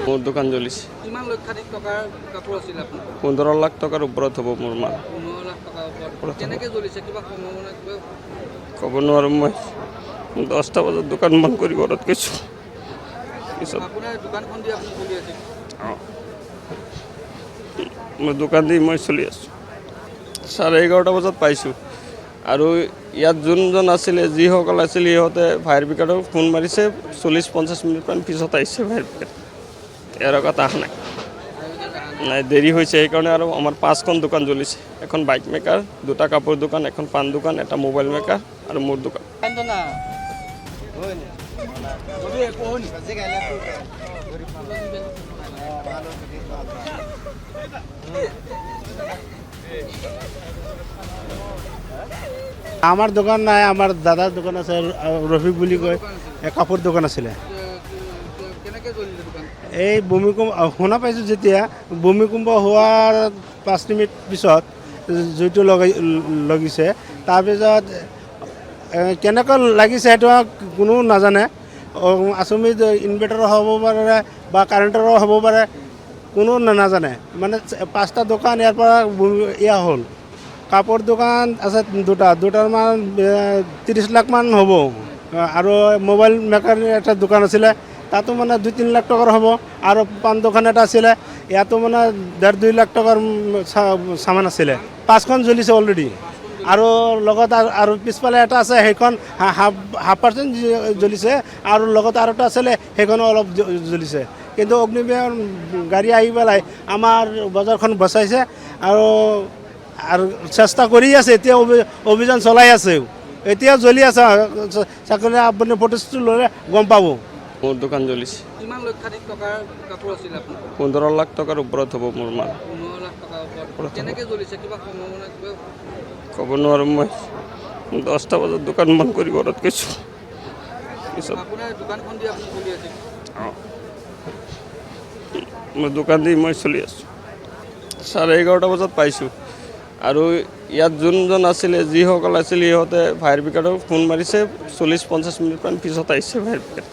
মোৰ দোকান জ্বলিছে। কিমান লক্ষাধিক টকাৰ কাপোৰ আছিল আপোনাৰ? 15 লাখ টকাৰ ওপৰত হ'ব মোৰ মাল। 15 লাখ টকাৰ ওপৰত। কেনেকৈ জ্বলিছে কিবা সম্ভাৱনা কিবা? ক'ব নোৱাৰোঁ মই। 10টা বজাত দোকান বন্ধ কৰি ঘৰত গৈছোঁ। পিছত আপোনাৰ দোকানখন দি আপুনি চলি আছিল? মই দোকান দি মই চলি আছোঁ। 11:30 বজাত পাইছোঁ আৰু ইয়াত যোনজন আছিলে যিসকল আছিল সিহঁতে ফায়াৰ ব্ৰিগেডক ফোন মাৰিছে 40-50 মিনিটমান পিছত আহিছে ফায়াৰ ব্ৰিগেড। ইয়াৰ আগত অহা নাই দেৰি হৈছে সেইকাৰণে আৰু আমাৰ 5খন দোকান জ্বলিছে। এখন বাইক মেকাৰ, 2টা কাপোৰ দোকান, এখন পাণ দোকান, এটা মোবাইল মেকাৰ আৰু মোৰ দোকান। আমাৰ দোকান নাই, আমাৰ দাদাৰ দোকান আছে, ৰফিক বুলি কয়, কাপোৰ দোকান আছিলে। কেনেকৈ জ্বলিলে দোকান? এই ভূমিকম্প শুনা পাইছোঁ যেতিয়া ভূমিকম্প হোৱাৰ 5 মিনিট পিছত জুইটো লাগিছে। তাৰপিছত কেনেকৈ লাগিছে সেইটো কোনো নাজানে। আচমিত ইনভাৰ্টাৰো হ'ব পাৰে বা কাৰেণ্টৰো হ'ব পাৰে, কোনো নাজানে। মানে 5টা দোকান ইয়াৰ পৰা হ'ল। কাপোৰ দোকান আছে দুটাৰ মান 30 লাখ মান হ'ব। আৰু মোবাইল মেকাৰ এটা দোকান আছিলে, তাতো মানে 2-3 লাখ টকাৰ হ'ব। আৰু পাণ দোকান এটা আছিলে, ইয়াতো মানে 1.5-2 লাখ টকাৰ চামান আছিলে। 5খন জ্বলিছে অলৰেডি। আৰু লগত আৰু পিছফালে এটা আছে, সেইখন হাফ% জ্বলিছে। আৰু লগত আৰু এটা আছিলে, সেইখনো অলপ জ্বলিছে। কিন্তু অগ্নিবিভাগৰ গাড়ী আহি পেলাই আমাৰ বজাৰখন বচাইছে আৰু চেষ্টা কৰি আছে। এতিয়া অভিযান চলাই আছে, এতিয়া জ্বলি আছে। চাকৰি আপুনি ফটোজটো ল'লে গম পাব। মোৰ দোকান জ্বলিছে। কিমান লক্ষাধিক টকাৰ কাপোৰ আছিল আপোনাৰ? 15 লাখ টকাৰ ওপৰত হ'ব মোৰ মাল। 15 লাখ টকাৰ ওপৰত। কেনেকৈ জ্বলিছে কিবা সম্ভাৱনা কিবা? ক'ব নোৱাৰোঁ মই। 10টা বজাত দোকান বন্ধ কৰি ঘৰত গৈছোঁ। পিছত আপোনাৰ দোকানখন দি আপুনি চলি আছিল? মই দোকান দি মই চলি আছোঁ। 11:30 বজাত পাইছোঁ আৰু ইয়াত যোনজন আছিলে যিসকল আছিল সিহঁতে ফায়াৰ ব্ৰিগেডক ফোন মাৰিছে 40-50 মিনিটমান পিছত আহিছে ফায়াৰ ব্ৰিগেড।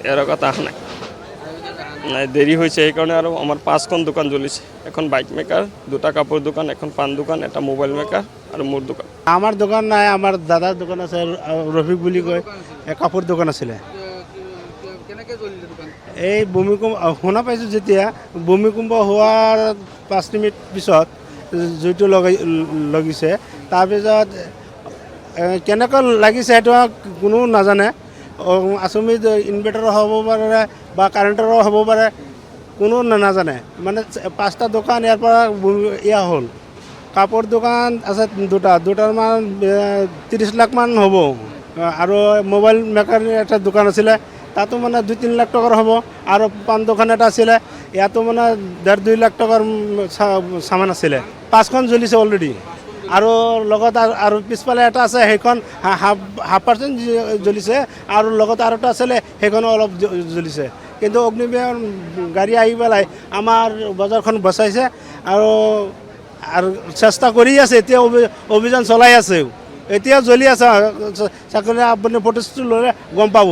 ইয়াৰ আগত অহা নাই দেৰি হৈছে সেইকাৰণে আৰু আমাৰ 5খন দোকান জ্বলিছে। এখন বাইক মেকাৰ, 2টা কাপোৰ দোকান, এখন পাণ দোকান, এটা মোবাইল মেকাৰ আৰু মোৰ দোকান। আমাৰ দোকান নাই, আমাৰ দাদাৰ দোকান আছে, ৰফিক বুলি কয়, কাপোৰ দোকান আছিলে। কেনেকৈ জ্বলিলে দোকান? এই ভূমিকম্প শুনা পাইছোঁ যেতিয়া ভূমিকম্প হোৱাৰ 5 মিনিট পিছত জুইটো লাগিছে। তাৰপিছত কেনেকৈ লাগিছে সেইটো কোনো নাজানে। আচমিত ইনভাৰ্টাৰো হ'ব পাৰে বা কাৰেণ্টৰো হ'ব পাৰে, কোনো নাজানে। মানে 5টা দোকান ইয়াৰ পৰা হ'ল। কাপোৰ দোকান আছে দুটাৰ মান 30 লাখ মান হ'ব। আৰু মোবাইল মেকাৰ এটা দোকান আছিলে, তাতো মানে 2-3 লাখ টকাৰ হ'ব। আৰু পাণ দোকান এটা আছিলে, ইয়াতো মানে 1.5-2 লাখ টকাৰ চামান আছিলে। 5খন জ্বলিছে অলৰেডি। আৰু লগত আৰু পিছফালে এটা আছে, সেইখন হাফ% জ্বলিছে। আৰু লগত আৰু এটা আছিলে, সেইখনো অলপ জ্বলিছে। কিন্তু অগ্নিবিভাগৰ গাড়ী আহি পেলাই আমাৰ বজাৰখন বচাইছে আৰু চেষ্টা কৰি আছে। এতিয়া অভিযান চলাই আছে, এতিয়া জ্বলি আছে। চাকৰি আপুনি ফটোজটো ল'লে গম পাব।